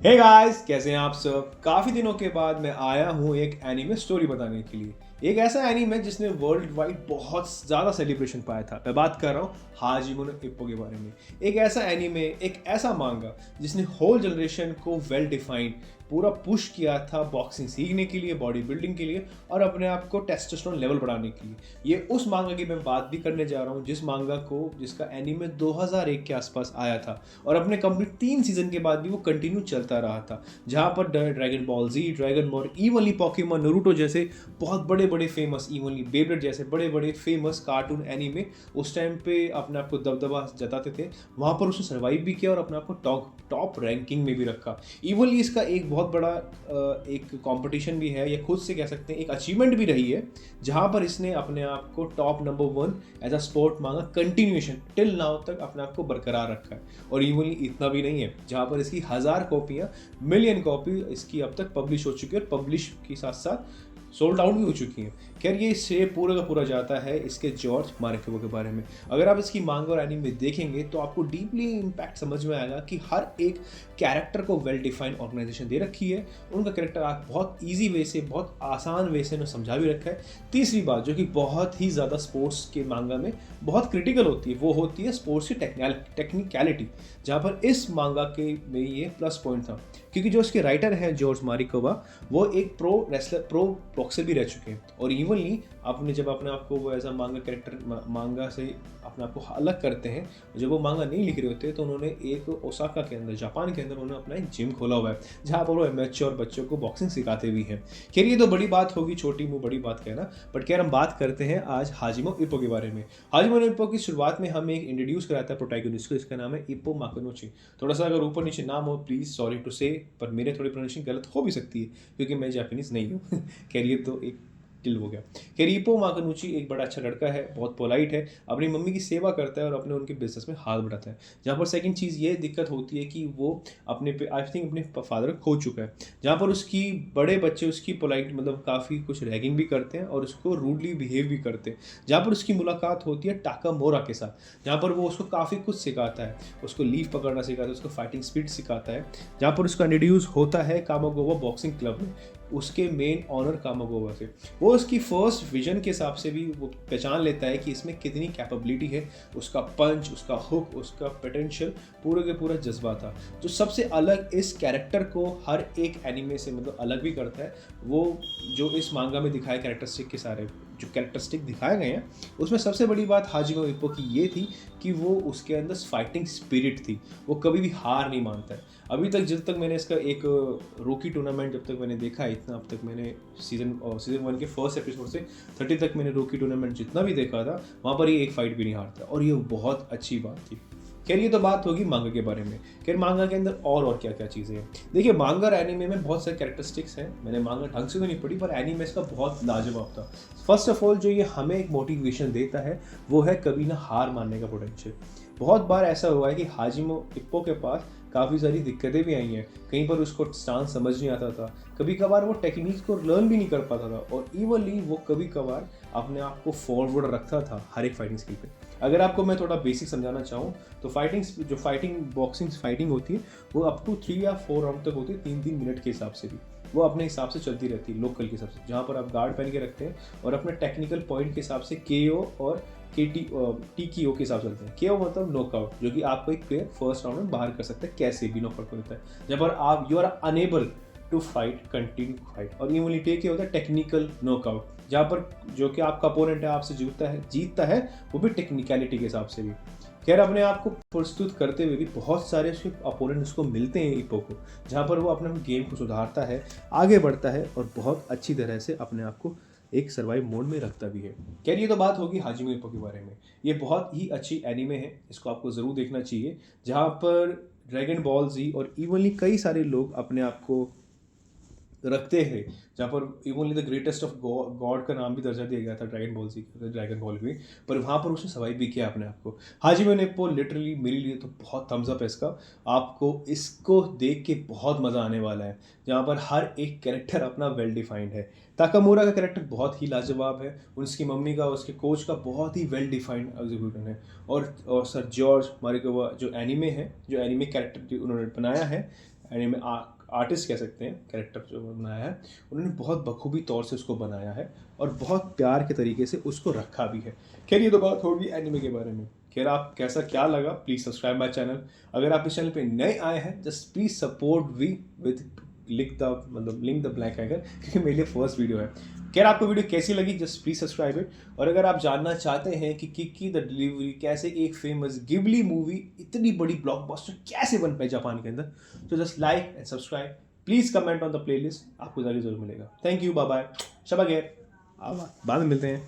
Hey guys, कैसे हैं आप सब। काफ़ी दिनों के बाद मैं आया हूँ एक एनीमे स्टोरी बताने के लिए। एक ऐसा एनीमे जिसने वर्ल्ड वाइड बहुत ज़्यादा सेलिब्रेशन पाया था। मैं बात कर रहा हूँ हाजिमो नो इप्पो के बारे में। एक ऐसा एनीमे, एक ऐसा मांगा जिसने होल जनरेशन को वेल डिफाइंड पूरा पुश किया था बॉक्सिंग सीखने के लिए, बॉडी बिल्डिंग के लिए और अपने आप को टेस्टोस्टेरोन लेवल बढ़ाने के लिए। ये उस मांगा की मैं बात भी करने जा रहा हूँ जिसका एनीमे 2001 के आसपास आया था और अपने कंप्लीट 3 सीजन के बाद भी वो कंटिन्यू चलता रहा था। जहाँ पर Dragon Ball Z, Dragon Ball, evenly Pokemon, Naruto जैसे बहुत बड़े बड़े फेमस, इवनली बेब्लेड जैसे बड़े बड़े फेमस कार्टून एनीमे उस टाइम पे अपने आप को दबदबा जताते थे। वहाँ पर उसने सर्वाइव भी किया और अपने आप को टॉप रैंकिंग में भी रखा। इवनली इसका एक बहुत बड़ा एक कंपटीशन भी है, या खुद से कह सकते हैं एक अचीवमेंट भी रही है, जहाँ पर इसने अपने आप को top number 1 as a sport मांगा कंटिन्यूएशन टिल नाउ तक अपने आप को बरकरार रखा है। और इवनली इतना भी नहीं है, जहाँ पर इसकी 1000 कॉपियाँ, मिलियन कॉपी इसकी अब तक पब्लिश हो चुकी है और पब्लिश के साथ साथ सोल्ड आउट भी हो चुकी हैं। खैर, ये श्रेय पूरा का पूरा जाता है इसके जॉर्ज मार्केवो के बारे में। अगर आप इसकी मांगा और एनीमे देखेंगे तो आपको डीपली इम्पैक्ट समझ में आएगा कि हर एक कैरेक्टर को वेल डिफाइंड ऑर्गेनाइजेशन दे रखी है। उनका कैरेक्टर आप बहुत ईजी वे से, बहुत आसान वे से उन्हें समझा भी रखा है। तीसरी बात जो कि बहुत ही ज़्यादा स्पोर्ट्स के मांगा में बहुत क्रिटिकल होती है, वो होती है स्पोर्ट्स की टेक्निकलिटी, जहाँ पर इस मांगा के में ये प्लस पॉइंट था, क्योंकि जो इसके राइटर हैं जॉर्ज मारिकोवा, वो एक प्रो रेसलर, प्रो बॉक्सर भी रह चुके हैं। और इवनली आपने जब अपने आप को वो एज अ मांगा कैरेक्टर मांगा से अपने आप को अलग करते हैं, जब वो मांगा नहीं लिख रहे होते तो उन्होंने एक ओसाका के अंदर, जापान के अंदर उन्होंने अपना एक जिम खोला हुआ है, जहाँ पर वो मैच्योर बच्चों को बॉक्सिंग सिखाते भी हैं। खैर, ये तो बड़ी बात होगी, छोटी मुँह बड़ी बात कहना। बट खैर, हम बात करते हैं आज हाजिमो इप्पो के बारे में। हाजिमो इप्पो की शुरुआत में हमें एक इंट्रोड्यूस कराता है प्रोटैगनिस्ट को, इसका नाम है इप्पो माकुनोची। थोड़ा सा अगर ऊपर नीचे नाम हो, प्लीज़ सॉरी टू से, पर मेरे थोड़ी प्रोनाउंसिएशन गलत हो भी सकती है क्योंकि मैं जापानीज़ नहीं हूँ। खैर, ये तो एक टिल हो गया। खैर, इप्पो माकुनोची एक बड़ा अच्छा लड़का है, बहुत पोलाइट है, अपनी मम्मी की सेवा करता है और अपने उनके बिजनेस में हाथ बढ़ाता है। जहाँ पर सेकंड चीज़ ये दिक्कत होती है कि वो अपने पे आई थिंक अपने फादर खो चुका है, जहाँ पर उसकी बड़े बच्चे उसकी पोलाइट मतलब काफ़ी कुछ रैगिंग भी करते हैं और उसको रूडली बिहेव भी करते हैं। जहाँ पर उसकी मुलाकात होती है टाकामोरा के साथ, जहाँ पर वो उसको काफ़ी कुछ सिखाता है, उसको लीफ पकड़ना सिखाता है, उसको फाइटिंग स्पीड सिखाता है। जहाँ पर उसका इंट्रोड्यूस होता है कामागोवा बॉक्सिंग क्लब में, उसके मेन ऑनर कामागोवा से। वो उसकी फर्स्ट विजन के हिसाब से भी वो पहचान लेता है कि इसमें कितनी कैपेबिलिटी है, उसका पंच, उसका हुक, उसका पोटेंशियल, पूरे के पूरा जज्बा था। जो सबसे अलग इस कैरेक्टर को हर एक एनीमे से मतलब अलग भी करता है, वो जो इस मांगा में दिखाए कैरेक्टरिस्टिक के सारे जो कैरेक्टरिस्टिक दिखाए गए हैं, उसमें सबसे बड़ी बात हाजिमो इप्पो की ये थी कि वो उसके अंदर फाइटिंग स्पिरिट थी। वो कभी भी हार नहीं मानता है। अभी तक जब तक मैंने इसका एक रोकी टूर्नामेंट जब तक मैंने देखा है, इतना अब तक मैंने सीजन 1 के फर्स्ट एपिसोड से 30 तक मैंने रोकी टूर्नामेंट जितना भी देखा था, वहाँ पर ये एक फाइट भी नहीं हारता और ये बहुत अच्छी बात थी। खैर, ये तो बात होगी मांगा के बारे में। खैर, मांगा के अंदर और क्या क्या चीज़ें हैं। देखिए, मांगा और एनीमे में बहुत सारे कैरेक्टरिस्टिक्स हैं। मैंने मांगा ढंग से तो नहीं पढ़ी, पर एनीमे इसका बहुत लाजवाब था। फर्स्ट ऑफ ऑल, जो ये हमें एक मोटिवेशन देता है वो है कभी ना हार मानने का पोटेंशियल। बहुत बार ऐसा हुआ है कि हाजिमो इप्पो के पास काफ़ी सारी दिक्कतें भी आई हैं, कहीं पर उसको स्टांस समझ नहीं आता था, कभी कभार वो टेक्निक्स को लर्न भी नहीं कर पाता था, और इवनली वो कभी कभार अपने आप को फॉरवर्ड रखता था हर एक फाइटिंग स्किल पे। अगर आपको मैं थोड़ा बेसिक समझाना चाहूँ तो फाइटिंग बॉक्सिंग फाइटिंग होती है वो अप टू 3 या 4 राउंड तक होती है, 3-3 मिनट के हिसाब से भी वो अपने हिसाब से चलती रहती है, लोकल के हिसाब से, जहाँ पर आप गार्ड पहन के रखते हैं और अपने टेक्निकल पॉइंट के हिसाब से KO और TKO के हिसाब से चलते हैं। KO मतलब नॉकआउट, जो कि आपको एक प्लेयर फर्स्ट राउंड में बाहर कर सकता है, कैसे भी नॉकआउट कर देता है, जब पर आप you are unable to fight, continue fight. और इम्यूनिटी टेक होता है टेक्निकल नॉकआउट, जहाँ पर जो कि आपका अपोनेंट है आपसे जीतता है वो भी टेक्निकलिटी के हिसाब से भी। खैर, अपने आप को प्रस्तुत करते हुए भी बहुत सारे उसके अपोनेंट उसको मिलते हैं इप्पो को, जहाँ पर वो अपने गेम को सुधारता है, आगे बढ़ता है और बहुत अच्छी तरह से अपने आप को एक सर्वाइव मोड में रखता भी है। खैर, ये तो बात होगी हाजिमो इप्पो के बारे में। ये बहुत ही अच्छी एनीमे है, इसको आपको ज़रूर देखना चाहिए, जहाँ पर ड्रैगन बॉल जी और इवनली कई सारे लोग अपने आप को रखते हैं, जहाँ पर evenly the greatest of God का नाम भी दर्जा दिया गया था dragon Ball Z, Dragon ball भी, पर वहाँ पर उसने सर्वाइव भी किया अपने आप को। हाजिमो इप्पो लिटरली मेरे लिए तो बहुत थम्स अप है इसका। आपको इसको देख के बहुत मज़ा आने वाला है, जहाँ पर हर एक कैरेक्टर अपना वेल डिफाइंड है। ताकामोरा का कैरेक्टर बहुत ही लाजवाब है, उसकी मम्मी का, उसके कोच का बहुत ही वेल डिफाइंड एग्जीक्यूशन है। और सर जॉर्ज मारिकोवा जो एनीमे कैरेक्टर उन्होंने बनाया है, एनिमे आर्टिस्ट कह सकते हैं, कैरेक्टर जो बनाया है उन्होंने बहुत बखूबी तौर से उसको बनाया है और बहुत प्यार के तरीके से उसको रखा भी है। खैर ये तो बात होगी एनिमे के बारे में। खैर आप कैसा क्या लगा, प्लीज़ सब्सक्राइब माई चैनल। अगर आप इस चैनल पे नए आए हैं just please support we with link the black icon, क्योंकि मेरे लिए फर्स्ट वीडियो है। खैर आपको वीडियो कैसी लगी जस्ट प्लीज सब्सक्राइब इट। और अगर आप जानना चाहते हैं कि किकी द डिलीवरी कैसे एक फेमस गिबली मूवी इतनी बड़ी ब्लॉकबस्टर कैसे बन पाई जापान के अंदर, तो just like and subscribe, please comment on the playlist, आपको जरूर मिलेगा। Thank you, bye bye, Shaba खैर, बाद में मिलते हैं।